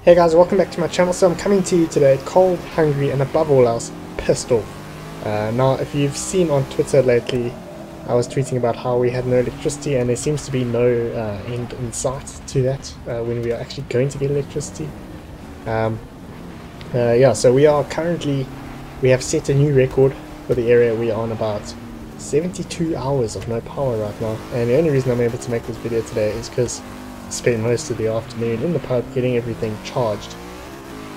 Hey guys, welcome back to my channel. So I'm coming to you today cold, hungry, and above all else, pissed off. Now, if you've seen on Twitter lately, I was tweeting about how we had no electricity, and there seems to be no end in sight to that when we are actually going to get electricity. Yeah, so we have set a new record for the area. We are on about 72 hours of no power right now, and the only reason I'm able to make this video today is because I spent most of the afternoon in the pub getting everything charged.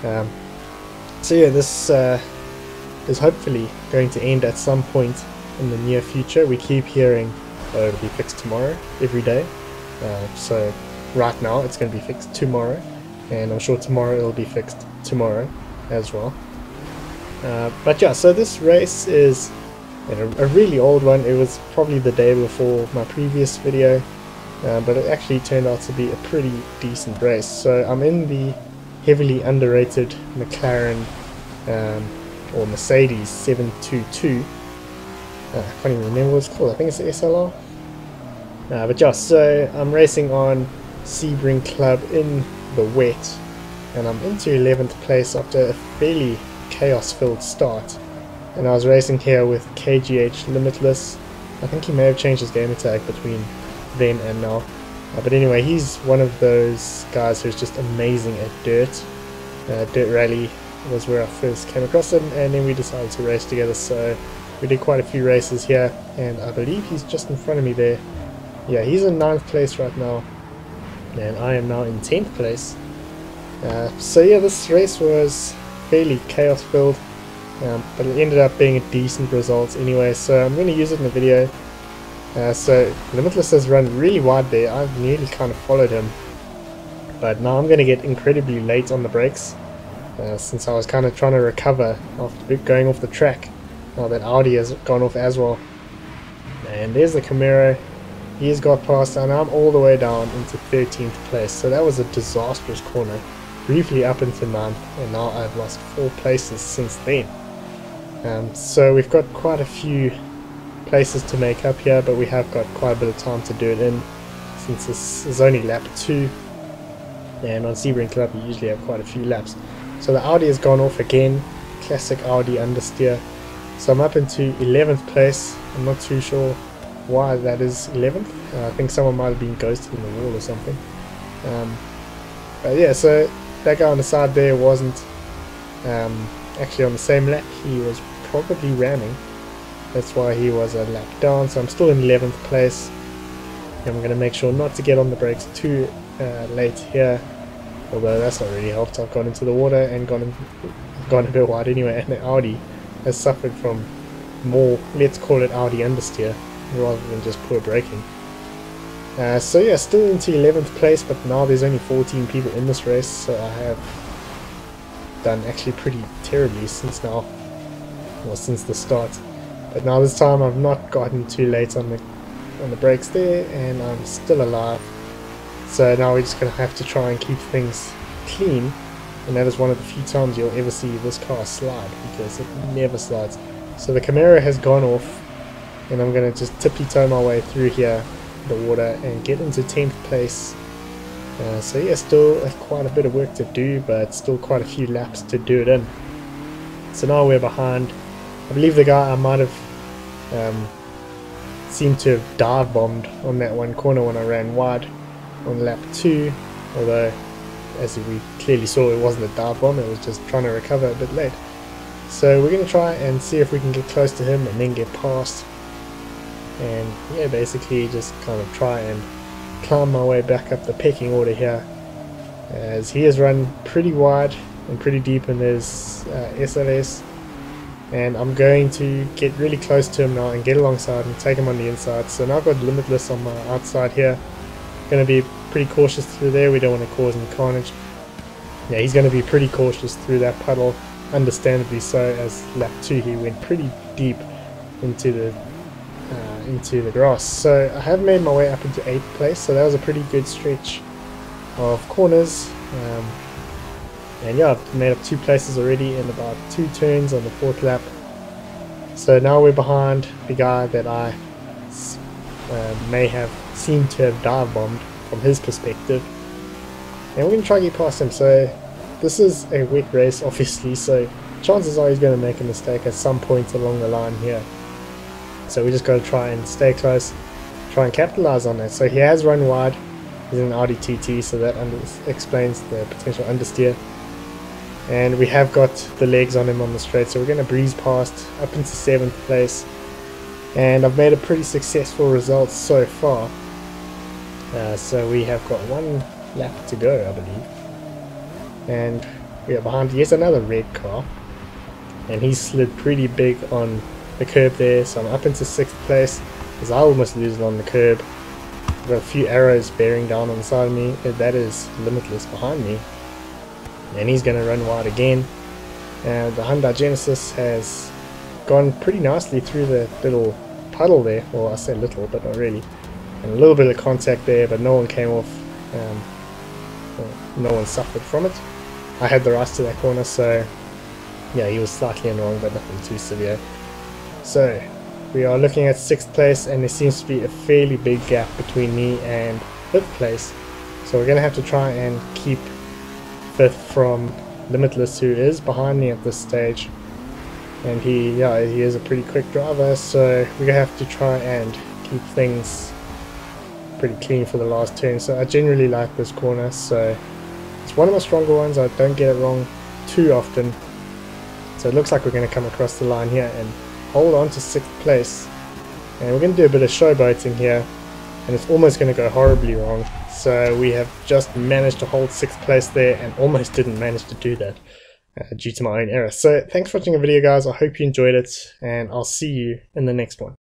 So yeah, this is hopefully going to end at some point in the near future. We keep hearing, oh, it'll be fixed tomorrow every day. So right now it's going to be fixed tomorrow, and I'm sure tomorrow it'll be fixed tomorrow as well. But yeah, so this race is a really old one. It was probably the day before my previous video, but it actually turned out to be a pretty decent race. So I'm in the heavily underrated McLaren or Mercedes 722. I can't even remember what it's called. I think it's the SLR. But yeah, so I'm racing on Sebring Club in the wet, and I'm into 11th place after a fairly chaos-filled start. And I was racing here with KGH Limitless. I think he may have changed his gamer tag between then and now. But anyway, he's one of those guys who's just amazing at dirt. Dirt Rally was where I first came across him, and then we decided to race together. So we did quite a few races here, and I believe he's just in front of me there. Yeah, he's in 9th place right now, and I am now in 10th place. So yeah, this race was fairly chaos filled, but it ended up being a decent result anyway, so I'm going to use it in the video. So Limitless has run really wide there. I've nearly kind of followed him, but now I'm going to get incredibly late on the brakes, since I was kind of trying to recover after going off the track. Now that Audi has gone off as well. And there's the Camaro. He's got past, and I'm all the way down into 13th place. So that was a disastrous corner. Briefly up into 9th, and now I've lost 4 places since then. So we've got quite a few places to make up here, but we have got quite a bit of time to do it in, since this is only lap 2, and on Sebring Club you usually have quite a few laps. So the Audi has gone off again, classic Audi understeer. So I'm up into 11th place. I'm not too sure why that is 11th. I think someone might have been ghosted in the wall or something. But yeah, so that guy on the side there wasn't actually on the same lap. He was probably ramming. That's why he was a lap down. So I'm still in 11th place. I'm going to make sure not to get on the brakes too late here. Although that's not really helped. I've gone into the water and gone a bit wide anyway. And the Audi has suffered from more, let's call it Audi understeer, rather than just poor braking. So yeah, still into 11th place, but now there's only 14 people in this race, so I have done actually pretty terribly since the start. But now this time I've not gotten too late on the brakes there, and I'm still alive. So now we're just going to have to try and keep things clean, and that is one of the few times you'll ever see this car slide, because it never slides. So the Camaro has gone off, and I'm going to just tippy-toe my way through here, the water, and get into 10th place. So yeah, still quite a bit of work to do, but still quite a few laps to do it in. So now we're behind. I believe the guy I might have seemed to have dive bombed on that one corner when I ran wide on lap 2, although as we clearly saw, it wasn't a dive bomb, it was just trying to recover a bit late. So we're going to try and see if we can get close to him and then get past, and yeah, basically just kind of try and climb my way back up the pecking order here, as he has run pretty wide and pretty deep in his SLS, and I'm going to get really close to him now and get alongside and take him on the inside. So now I've got Limitless on my outside here. Going to be pretty cautious through there. We don't want to cause any carnage. Yeah, he's going to be pretty cautious through that puddle, understandably so, as lap 2 he went pretty deep into the grass. So I have made my way up into 8th place, so that was a pretty good stretch of corners. And yeah, I've made up 2 places already in about 2 turns on the 4th lap. So now we're behind the guy that I may have seemed to have dive bombed from his perspective, and we're going to try and get past him. So this is a wet race obviously, so chances are he's going to make a mistake at some point along the line here. So we just got to try and stay close, try and capitalize on that. So he has run wide, he's in an Audi TT, so that explains the potential understeer. And we have got the legs on him on the straight, so we're going to breeze past up into 7th place. And I've made a pretty successful result so far. So we have got 1 lap to go, I believe. And we are behind yet another red car. And he slid pretty big on the curb there, so I'm up into 6th place as I almost lose it on the curb. I've got a few arrows bearing down on the side of me. That is Limitless behind me. And he's going to run wide again. And the Hyundai Genesis has gone pretty nicely through the little puddle there. Well, I say little, but not really. And a little bit of contact there, but no one came off. No one suffered from it. I had the rush to that corner, so yeah, he was slightly in wrong, but nothing too severe. So we are looking at 6th place, and there seems to be a fairly big gap between me and 5th place. So we're going to have to try and keep 5th from Limitless, who is behind me at this stage. And he is a pretty quick driver, so we're going to have to try and keep things pretty clean for the last turn. So I generally like this corner, so it's one of my stronger ones. I don't get it wrong too often. So it looks like we're going to come across the line here and hold on to 6th place. And we're going to do a bit of showboating here, and it's almost going to go horribly wrong. So we have just managed to hold 6th place there and almost didn't manage to do that due to my own error. So thanks for watching the video, guys. I hope you enjoyed it, and I'll see you in the next one.